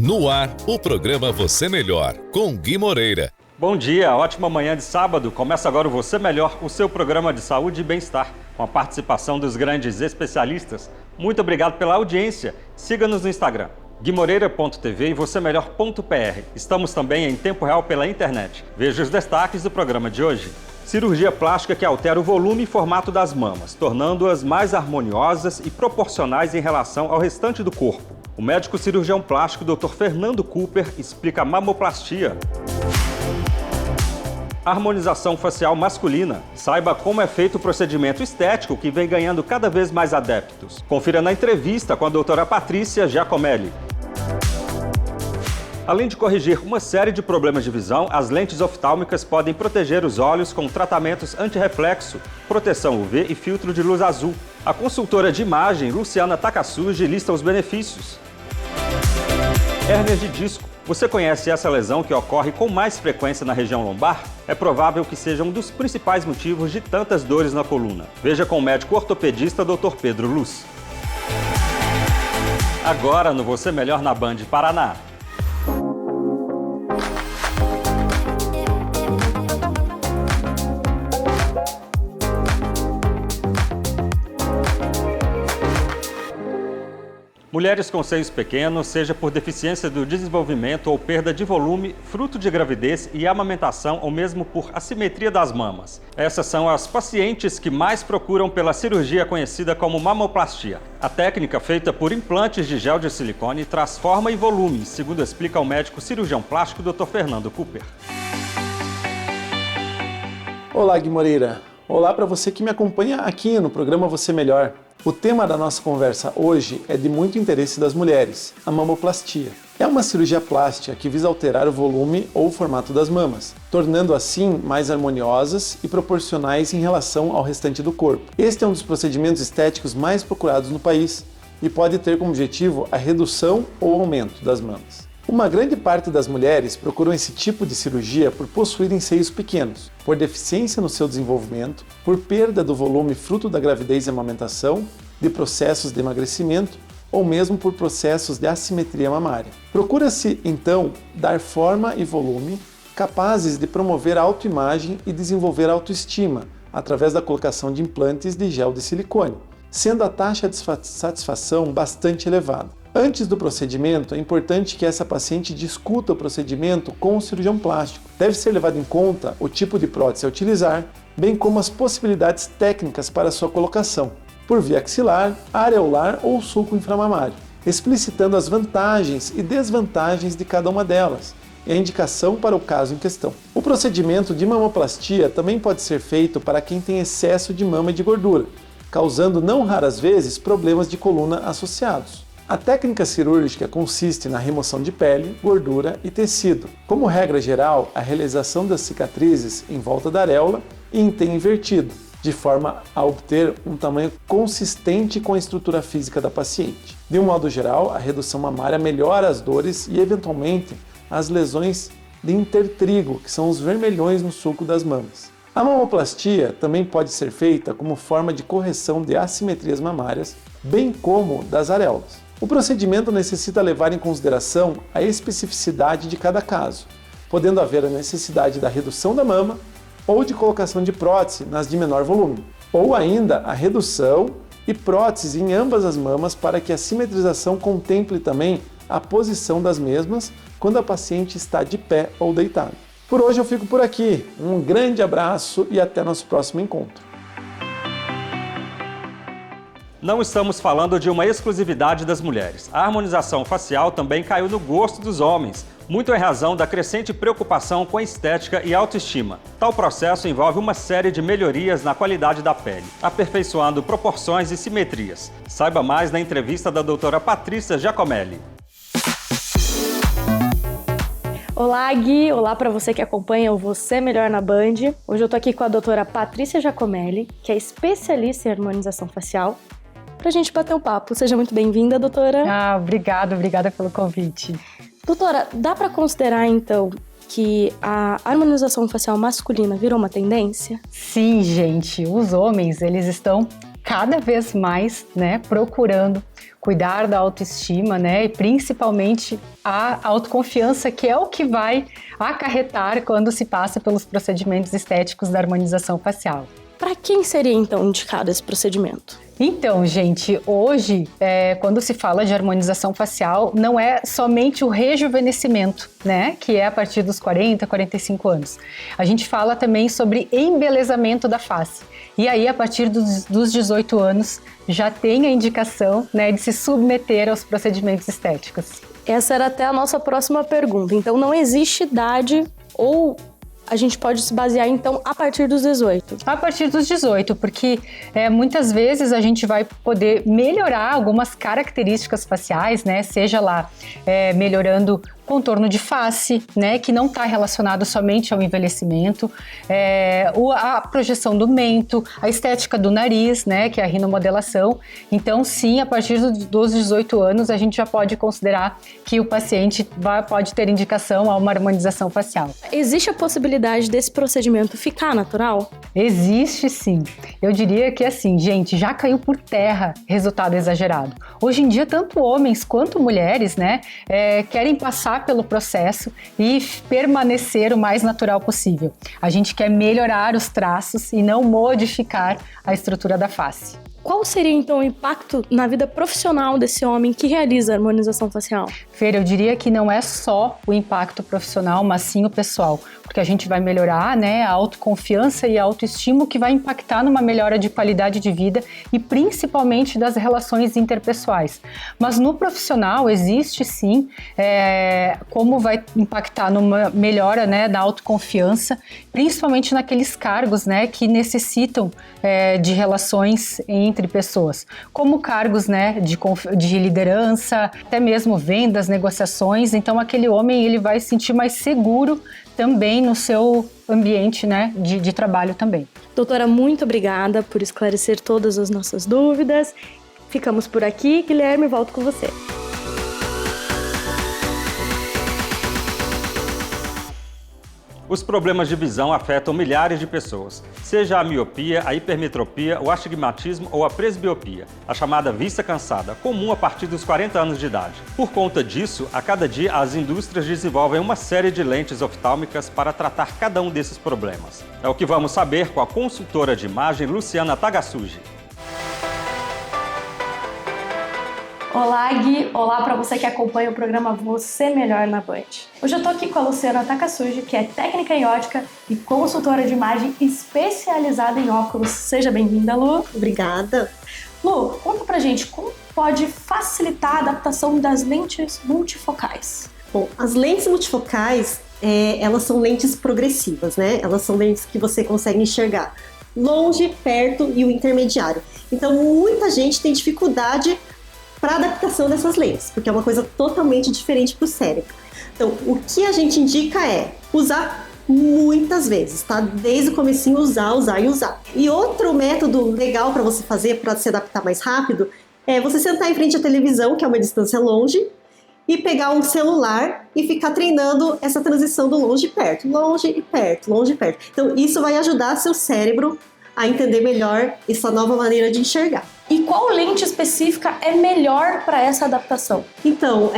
No ar, o programa Você Melhor, com Gui Moreira. Bom dia, ótima manhã de sábado. Começa agora o Você Melhor, o seu programa de saúde e bem-estar, com a participação dos grandes especialistas. Muito obrigado pela audiência. Siga-nos no Instagram, guimoreira.tv e vocêmelhor.pr. Estamos também em tempo real pela internet. Veja os destaques do programa de hoje. Cirurgia plástica que altera o volume e formato das mamas, tornando-as mais harmoniosas e proporcionais em relação ao restante do corpo. O médico cirurgião plástico Dr. Fernando Cooper explica a mamoplastia. Harmonização facial masculina. Saiba como é feito o procedimento estético que vem ganhando cada vez mais adeptos. Confira na entrevista com a doutora Patrícia Giacomelli. Além de corrigir uma série de problemas de visão, as lentes oftálmicas podem proteger os olhos com tratamentos anti-reflexo, proteção UV e filtro de luz azul. A consultora de imagem, Luciana Takasugi, lista os benefícios. Hérnia de disco. Você conhece essa lesão que ocorre com mais frequência na região lombar? É provável que seja um dos principais motivos de tantas dores na coluna. Veja com o médico ortopedista Dr. Pedro Luz. Agora no Você Melhor na Band Paraná. Mulheres com seios pequenos, seja por deficiência do desenvolvimento ou perda de volume, fruto de gravidez e amamentação ou mesmo por assimetria das mamas. Essas são as pacientes que mais procuram pela cirurgia conhecida como mamoplastia. A técnica, feita por implantes de gel de silicone, traz forma e volume, segundo explica o médico cirurgião plástico Dr. Fernando Cooper. Olá, Gui Moreira. Olá para você que me acompanha aqui no programa Você Melhor. O tema da nossa conversa hoje é de muito interesse das mulheres, a mamoplastia. É uma cirurgia plástica que visa alterar o volume ou o formato das mamas, tornando assim mais harmoniosas e proporcionais em relação ao restante do corpo. Este é um dos procedimentos estéticos mais procurados no país e pode ter como objetivo a redução ou aumento das mamas. Uma grande parte das mulheres procuram esse tipo de cirurgia por possuírem seios pequenos, por deficiência no seu desenvolvimento, por perda do volume fruto da gravidez e amamentação, de processos de emagrecimento ou mesmo por processos de assimetria mamária. Procura-se, então, dar forma e volume capazes de promover a autoimagem e desenvolver a autoestima através da colocação de implantes de gel de silicone, sendo a taxa de satisfação bastante elevada. Antes do procedimento, é importante que essa paciente discuta o procedimento com o cirurgião plástico. Deve ser levado em conta o tipo de prótese a utilizar, bem como as possibilidades técnicas para sua colocação, por via axilar, areolar ou sulco inframamário, explicitando as vantagens e desvantagens de cada uma delas e a indicação para o caso em questão. O procedimento de mamoplastia também pode ser feito para quem tem excesso de mama e de gordura, causando não raras vezes problemas de coluna associados. A técnica cirúrgica consiste na remoção de pele, gordura e tecido. Como regra geral, a realização das cicatrizes em volta da areola e em T invertido, de forma a obter um tamanho consistente com a estrutura física da paciente. De um modo geral, a redução mamária melhora as dores e, eventualmente, as lesões de intertrigo, que são os vermelhões no sulco das mamas. A mamoplastia também pode ser feita como forma de correção de assimetrias mamárias, bem como das areolas. O procedimento necessita levar em consideração a especificidade de cada caso, podendo haver a necessidade da redução da mama ou de colocação de prótese nas de menor volume, ou ainda a redução e prótese em ambas as mamas para que a simetrização contemple também a posição das mesmas quando a paciente está de pé ou deitada. Por hoje eu fico por aqui. Um grande abraço e até nosso próximo encontro. Não estamos falando de uma exclusividade das mulheres. A harmonização facial também caiu no gosto dos homens, muito em razão da crescente preocupação com a estética e autoestima. Tal processo envolve uma série de melhorias na qualidade da pele, aperfeiçoando proporções e simetrias. Saiba mais na entrevista da doutora Patrícia Giacomelli. Olá, Gui! Olá para você que acompanha o Você Melhor na Band. Hoje eu tô aqui com a doutora Patrícia Giacomelli, que é especialista em harmonização facial, pra gente bater um papo. Seja muito bem-vinda, doutora. Obrigada pelo convite. Doutora, dá pra considerar, então, que a harmonização facial masculina virou uma tendência? Sim, gente, os homens, eles estão cada vez mais, né, procurando cuidar da autoestima, né, e principalmente a autoconfiança, que é o que vai acarretar quando se passa pelos procedimentos estéticos da harmonização facial. Para quem seria então indicado esse procedimento? Então, gente, hoje, quando se fala de harmonização facial, não é somente o rejuvenescimento, né, que é a partir dos 40, 45 anos. A gente fala também sobre embelezamento da face. E aí, a partir dos 18 anos, já tem a indicação, né, de se submeter aos procedimentos estéticos. Essa era até a nossa próxima pergunta. Então, não existe idade ou a gente pode se basear, então, a partir dos 18? A partir dos 18, porque muitas vezes a gente vai poder melhorar algumas características faciais, né? Seja lá melhorando contorno de face, né, que não está relacionado somente ao envelhecimento, a projeção do mento, a estética do nariz, né, que é a rinomodelação. Então, sim, a partir dos 18 anos, a gente já pode considerar que o paciente pode ter indicação a uma harmonização facial. Existe a possibilidade desse procedimento ficar natural? Existe, sim. Eu diria que, assim, gente, já caiu por terra resultado exagerado. Hoje em dia, tanto homens quanto mulheres, né, querem passar pelo processo e permanecer o mais natural possível. A gente quer melhorar os traços e não modificar a estrutura da face. Qual seria, então, o impacto na vida profissional desse homem que realiza a harmonização facial? Fer, eu diria que não é só o impacto profissional, mas sim o pessoal, porque a gente vai melhorar, né, a autoconfiança e a autoestima, que vai impactar numa melhora de qualidade de vida e principalmente das relações interpessoais. Mas no profissional existe sim como vai impactar numa melhora, né, da autoconfiança, principalmente naqueles cargos, né, que necessitam de relações entre pessoas, como cargos, né, de liderança, até mesmo vendas, negociações. Então aquele homem ele vai se sentir mais seguro também no seu ambiente, né, de trabalho também. Doutora, muito obrigada por esclarecer todas as nossas dúvidas. Ficamos por aqui. Guilherme, volto com você. Os problemas de visão afetam milhares de pessoas, seja a miopia, a hipermetropia, o astigmatismo ou a presbiopia, a chamada vista cansada, comum a partir dos 40 anos de idade. Por conta disso, a cada dia as indústrias desenvolvem uma série de lentes oftálmicas para tratar cada um desses problemas. É o que vamos saber com a consultora de imagem Luciana Tagasugi. Olá, Gui! Olá para você que acompanha o programa Você Melhor na Band. Hoje eu tô aqui com a Luciana Tagasugi, que é técnica em ótica e consultora de imagem especializada em óculos. Seja bem-vinda, Lu. Obrigada. Lu, conta pra gente como pode facilitar a adaptação das lentes multifocais. Bom, as lentes multifocais, elas são lentes progressivas, né? Elas são lentes que você consegue enxergar longe, perto e o intermediário. Então, muita gente tem dificuldade para adaptação dessas lentes, porque é uma coisa totalmente diferente para o cérebro. Então, o que a gente indica é usar muitas vezes, tá? Desde o comecinho, usar e usar. E outro método legal para você fazer, para se adaptar mais rápido, é você sentar em frente à televisão, que é uma distância longe, e pegar um celular e ficar treinando essa transição do longe e perto, longe e perto, longe e perto. Então, isso vai ajudar seu cérebro a entender melhor essa nova maneira de enxergar. E qual lente específica é melhor para essa adaptação? Então,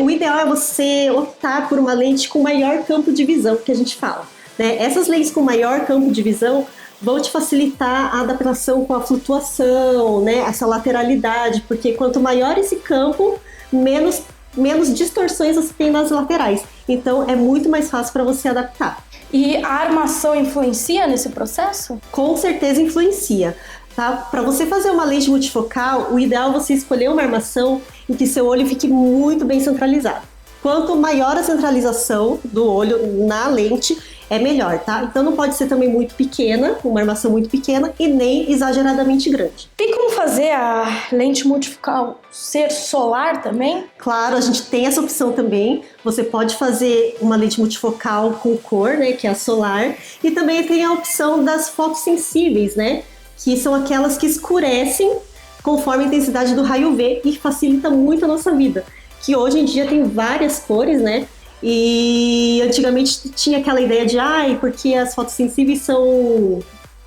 o ideal é você optar por uma lente com maior campo de visão, que a gente fala, né? Essas lentes com maior campo de visão vão te facilitar a adaptação com a flutuação, né? Essa lateralidade, porque quanto maior esse campo, menos distorções você tem nas laterais. Então, é muito mais fácil para você adaptar. E a armação influencia nesse processo? Com certeza influencia. Tá? Para você fazer uma lente multifocal, o ideal é você escolher uma armação em que seu olho fique muito bem centralizado. Quanto maior a centralização do olho na lente, é melhor, tá? Então não pode ser também muito pequena, uma armação muito pequena, e nem exageradamente grande. Tem como fazer a lente multifocal ser solar também? Claro, a gente tem essa opção também. Você pode fazer uma lente multifocal com cor, né, que é a solar, e também tem a opção das fotossensíveis, né, que são aquelas que escurecem conforme a intensidade do raio V e facilita muito a nossa vida. Que hoje em dia tem várias cores, né? E antigamente tinha aquela ideia de porque as fotossensíveis são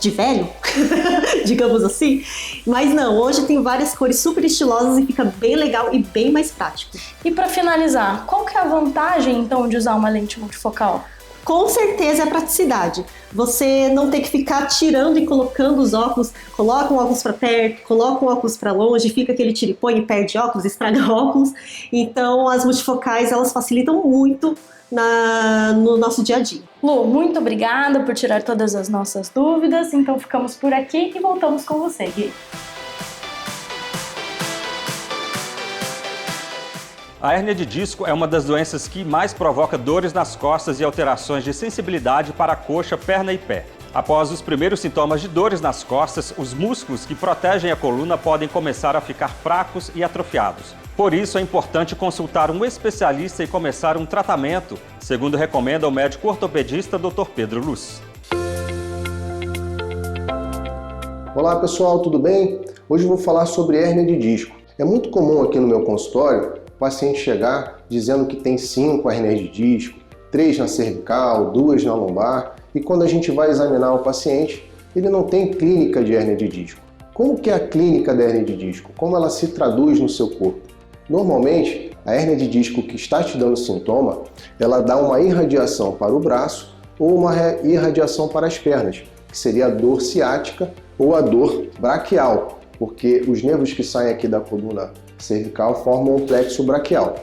de velho, digamos assim. Mas não, hoje tem várias cores super estilosas e fica bem legal e bem mais prático. E para finalizar, qual que é a vantagem então de usar uma lente multifocal? Com certeza é a praticidade. Você não tem que ficar tirando e colocando os óculos, coloca um óculos para perto, coloca um óculos para longe, fica aquele tira e põe e perde óculos, estraga óculos. Então as multifocais elas facilitam muito no nosso dia a dia. Lu, muito obrigada por tirar todas as nossas dúvidas. Então ficamos por aqui e voltamos com você, Gui. A hérnia de disco é uma das doenças que mais provoca dores nas costas e alterações de sensibilidade para a coxa, perna e pé. Após os primeiros sintomas de dores nas costas, os músculos que protegem a coluna podem começar a ficar fracos e atrofiados. Por isso, é importante consultar um especialista e começar um tratamento, segundo recomenda o médico ortopedista Dr. Pedro Luz. Olá pessoal, tudo bem? Hoje eu vou falar sobre hérnia de disco. É muito comum aqui no meu consultório o paciente chegar dizendo que tem 5 hérnias de disco, 3 na cervical, 2 na lombar, e quando a gente vai examinar o paciente, ele não tem clínica de hérnia de disco. Como que é a clínica da hérnia de disco? Como ela se traduz no seu corpo? Normalmente, a hérnia de disco que está te dando sintoma, ela dá uma irradiação para o braço ou uma irradiação para as pernas, que seria a dor ciática ou a dor braquial, porque os nervos que saem aqui da coluna cervical formam o plexo braquial.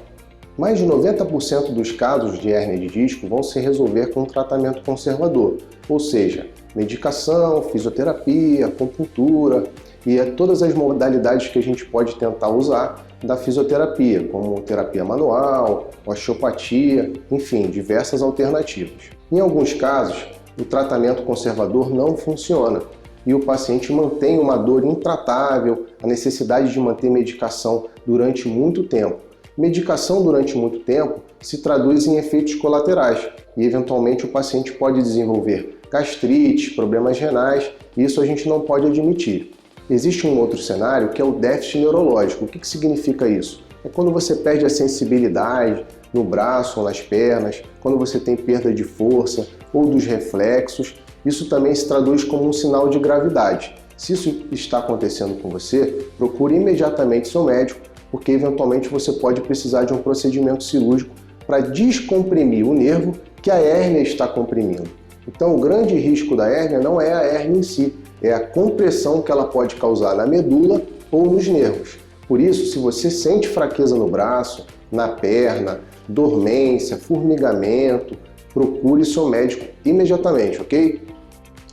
Mais de 90% dos casos de hérnia de disco vão se resolver com um tratamento conservador, ou seja, medicação, fisioterapia, acupuntura e todas as modalidades que a gente pode tentar usar da fisioterapia, como terapia manual, osteopatia, enfim, diversas alternativas. Em alguns casos, o tratamento conservador não funciona e o paciente mantém uma dor intratável, a necessidade de manter medicação durante muito tempo. Medicação durante muito tempo se traduz em efeitos colaterais e, eventualmente, o paciente pode desenvolver gastrite, problemas renais, e isso a gente não pode admitir. Existe um outro cenário que é o déficit neurológico. O que significa isso? É quando você perde a sensibilidade no braço ou nas pernas, quando você tem perda de força ou dos reflexos. Isso também se traduz como um sinal de gravidade. Se isso está acontecendo com você, procure imediatamente seu médico, porque eventualmente você pode precisar de um procedimento cirúrgico para descomprimir o nervo que a hérnia está comprimindo. Então, o grande risco da hérnia não é a hérnia em si, é a compressão que ela pode causar na medula ou nos nervos. Por isso, se você sente fraqueza no braço, na perna, dormência, formigamento, procure seu médico imediatamente, ok?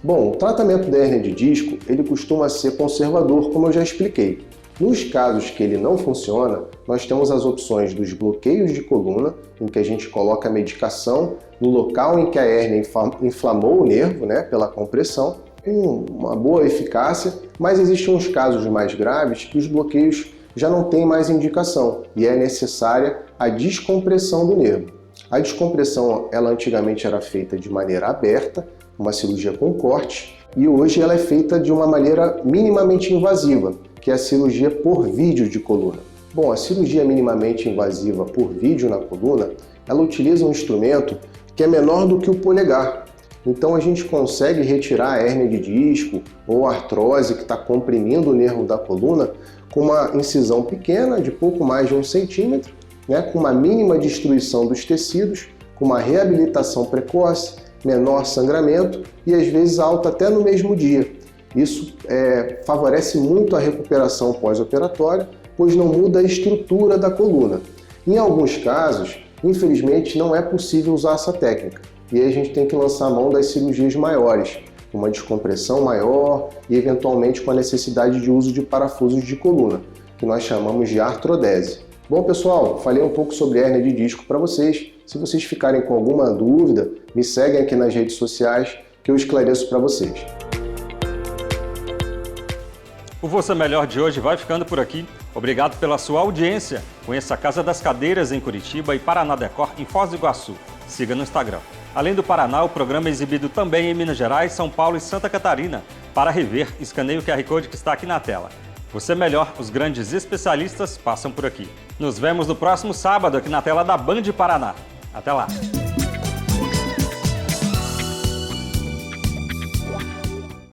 Bom, o tratamento da hérnia de disco, ele costuma ser conservador, como eu já expliquei. Nos casos que ele não funciona, nós temos as opções dos bloqueios de coluna, em que a gente coloca a medicação no local em que a hérnia inflamou o nervo, pela compressão, com uma boa eficácia, mas existem uns casos mais graves que os bloqueios já não têm mais indicação e é necessária a descompressão do nervo. A descompressão, ela antigamente era feita de maneira aberta, uma cirurgia com corte, e hoje ela é feita de uma maneira minimamente invasiva, que é a cirurgia por vídeo de coluna. Bom, a cirurgia minimamente invasiva por vídeo na coluna, ela utiliza um instrumento que é menor do que o polegar. Então a gente consegue retirar a hérnia de disco ou artrose que está comprimindo o nervo da coluna com uma incisão pequena, de pouco mais de 1 centímetro, com uma mínima destruição dos tecidos, com uma reabilitação precoce, menor sangramento e às vezes alta até no mesmo dia. Isso favorece muito a recuperação pós-operatória, pois não muda a estrutura da coluna. Em alguns casos, infelizmente, não é possível usar essa técnica, e aí a gente tem que lançar a mão das cirurgias maiores, com uma descompressão maior e eventualmente com a necessidade de uso de parafusos de coluna, que nós chamamos de artrodese. Bom, pessoal, falei um pouco sobre hérnia de disco para vocês. Se vocês ficarem com alguma dúvida, me seguem aqui nas redes sociais que eu esclareço para vocês. O Você Melhor de hoje vai ficando por aqui. Obrigado pela sua audiência. Conheça a Casa das Cadeiras em Curitiba e Paraná Decor em Foz do Iguaçu. Siga no Instagram. Além do Paraná, o programa é exibido também em Minas Gerais, São Paulo e Santa Catarina. Para rever, escaneie o QR Code que está aqui na tela. Você Melhor, os grandes especialistas passam por aqui. Nos vemos no próximo sábado aqui na tela da Band Paraná. Até lá!